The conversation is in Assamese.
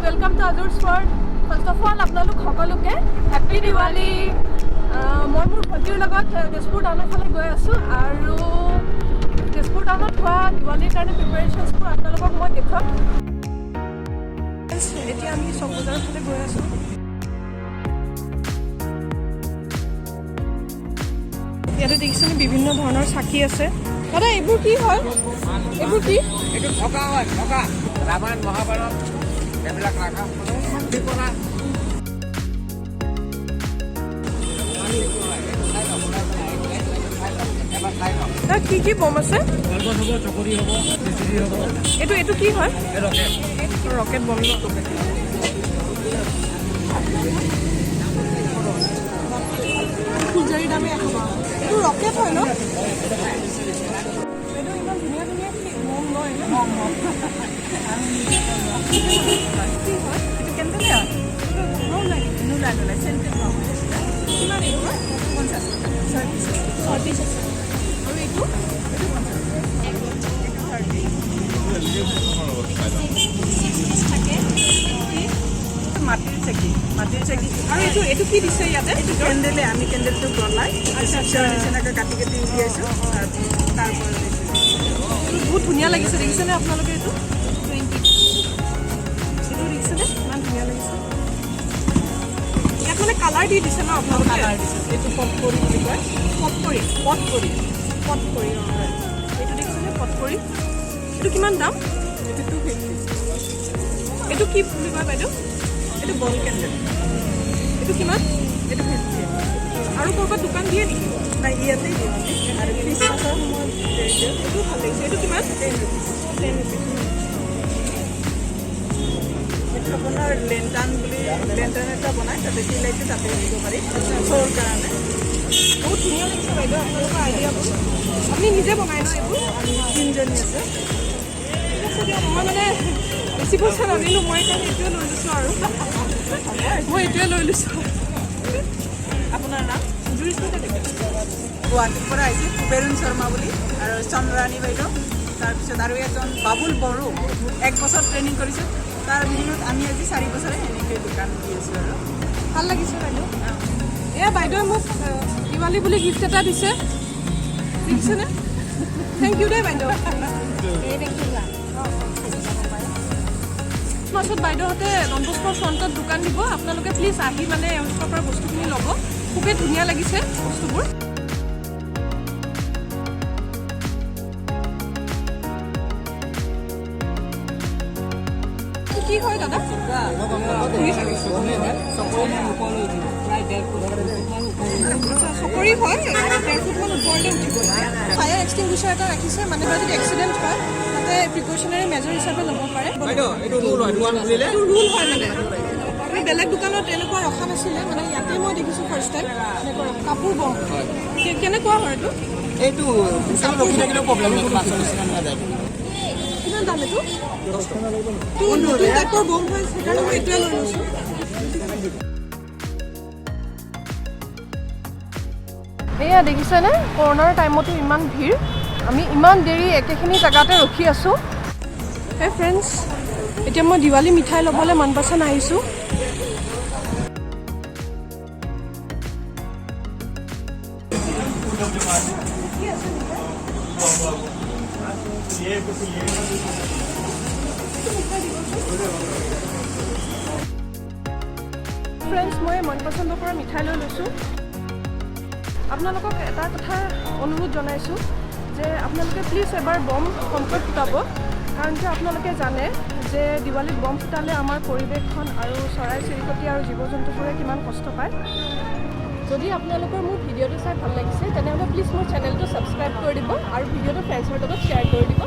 welcome to Azur's World. First of all, আপোনালোক সকলোকে Happy Diwali. মই মোৰ ভণ্টিৰ লগত তেজপুৰ টাউনৰ ফালে গৈ আছোঁ আৰু তেজপুৰ টাউনত হোৱা দিৱালীৰ কাৰণে প্ৰিপাৰেশ্যনছবোৰ আপোনালোকক মই দেখুৱাম। এতিয়া আমি চক বজাৰৰ ফালে গৈ আছোঁ। ইয়াতে দেখিছেনে বিভিন্ন ধৰণৰ চাকি আছে। দাদা এইবোৰ কি হয়? এইবোৰ কি? এইটো থকা হয়, থকা ৰামায়ণ মহাভাৰত এইবিলাক ৰাখা শান্তি কৰা কি কি বম আছে? হ'ব চকৰি হ'ব খিচিৰি হ'ব। এইটো কি হয়? ৰকেট বম পূজাৰী দামে এইটো ৰকেট হয় ন? এইটো ইমান ধুনীয়া ধুনীয়া মম লয় মম কি হয়? এইটো কেনেকৈ হয়? নোলাই চেণ্টেড মম কিমান এইটো হয়? 50 6 পিচ আছে আৰু এইটো মাটিৰ চেকি আৰু এইটো কি দিছে ইয়াতে? এইটো কেণ্ডেলে আমি কেণ্ডেলটো জ্বলাই নিচিনাকৈ কাটি উলিয়াইছোঁ তাৰপৰা বহুত ধুনীয়া লাগিছে। দেখিছেনে আপোনালোকে? এইটো দেখিছেনে ইমান ধুনীয়া লাগিছে। ইয়াত মানে কালাৰ দি দিছে ন আপোনালোকে? কালাৰ দিছে। এইটো পটকৰি বুলি কয়। পটকৰি এইটো দেখিছেনে? পটকৰি এইটো কিমান দাম? এইটো 250। এইটো কি বুলি কয় বাইদেউ? এইটো বল কেণ্ডেল। এইটো কিমান? এইটো 50। আৰু ক'ৰবাত দোকান দিয়ে নেকি? নাই, ইয়াতেই দিয়ে আৰু খ্ৰীষ্টমাছৰ সময়ত এইটো ভাল লাগিছে। এইটো কিমান? 10 rupees। এইটো আপোনাৰ লেণ্টাৰ্ণ এটা বনাই তাতে কি লাগিছে তাতে দিব পাৰি শ্বৰ কাৰণে। বহুত ধুনীয়া লাগিছে বাইদেউ আপোনালোকৰ আইডিয়াবোৰ। আপুনি নিজে বনাই ন এইবোৰ? তিনিজনী আছে। ঠিক আছে দিয়ক। মই মানে বেছি পইচা নানিলোঁ, মই কাৰণে এইটোৱে লৈ লৈছোঁ আৰু মই এইটোৱে লৈ লৈছোঁ। আপোনাৰ নাম? গুৱাহাটীৰ পৰা আহিছে কুবেৰুণ শৰ্মা বুলি আৰু চন্দ্ৰাণী বাইদেউ, তাৰপিছত আৰু এজন বাবুল বড়ো 1 বছৰ ট্ৰেইনিং কৰিছোঁ। তাৰ বিনিময়ত আমি আজি 4 বছৰে এনেকৈ দোকান দি আছোঁ আৰু ভাল লাগিছে বাইদেউ। এয়া বাইদেৱে মোক দিৱালী বুলি গিফ্ট এটা দিছে, দেখিছেনে? থেংক ইউ দেই বাইদেউ। মাছত বাইদেউহঁতে ডনবস্কৰ ফ্ৰণ্টত দোকান দিব। আপোনালোকে প্লিজ আহি মানে এওঁলোকৰ পৰা বস্তুখিনি ল'ব। খুবেই ধুনীয়া লাগিছে বস্তুবোৰ। কি হয় দাদা? চকৰি হয় 1.5 ফুটমান ওপৰলৈ উঠিব। ফায়াৰ এক্সটিংগুইচাৰ এটা ৰাখিছে, মানে যদি এক্সিডেণ্ট হয় তাতে প্ৰিকশ্যনেৰী মেজৰ হিচাপে ল'ব পাৰে। এইটো ৰুল হয় মানে। আমি বেলেগ দোকানত এনেকুৱা ৰখা নাছিলে, মানে ইয়াতে মই দেখিছোঁ ফাৰ্ষ্ট টাইম এনেকুৱা কাপোৰ বম। কেনেকুৱা হয় এইটো? এইটো ৰখি থাকিলেও প্ৰব্লেম নহয়, মাছৰ নিচিনা নাযায়। কিমান দাম এইটো? নতুন টাইপৰ বম হয়, সেইকাৰণে মই এইটোৱে লৈ লৈছোঁ। এয়া দেখিছেনে? কৰোণাৰ টাইমতো ইমান ভিৰ, আমি ইমান দেৰি একেখিনি জেগাতে ৰখি আছোঁ। হে ফ্ৰেণ্ডছ, এতিয়া মই দিৱালী মিঠাই ল'বলৈ মানপাচান আহিছোঁ। ফ্ৰেণ্ডছ, মই মন পচন্দৰ পৰা মিঠাই লৈ লৈছোঁ। আপোনালোকক এটা কথা অনুৰোধ জনাইছোঁ যে আপোনালোকে প্লিজ এবাৰ বম কমকৈ ফুটাব, কাৰণ যে আপোনালোকে জানে যে দিৱালীত বম ফুটালে আমাৰ পৰিৱেশখন আৰু চৰাই চিৰিকটি আৰু জীৱ জন্তুবোৰে কিমান কষ্ট পায়। যদি আপোনালোকৰ মোৰ ভিডিঅ'টো চাই ভাল লাগিছে তেনেহ'লে প্লিজ মোৰ চেনেলটো ছাবস্ক্ৰাইব কৰি দিব আৰু ভিডিঅ'টো ফ্ৰেণ্ডছৰ লগত শ্বেয়াৰ কৰি দিব।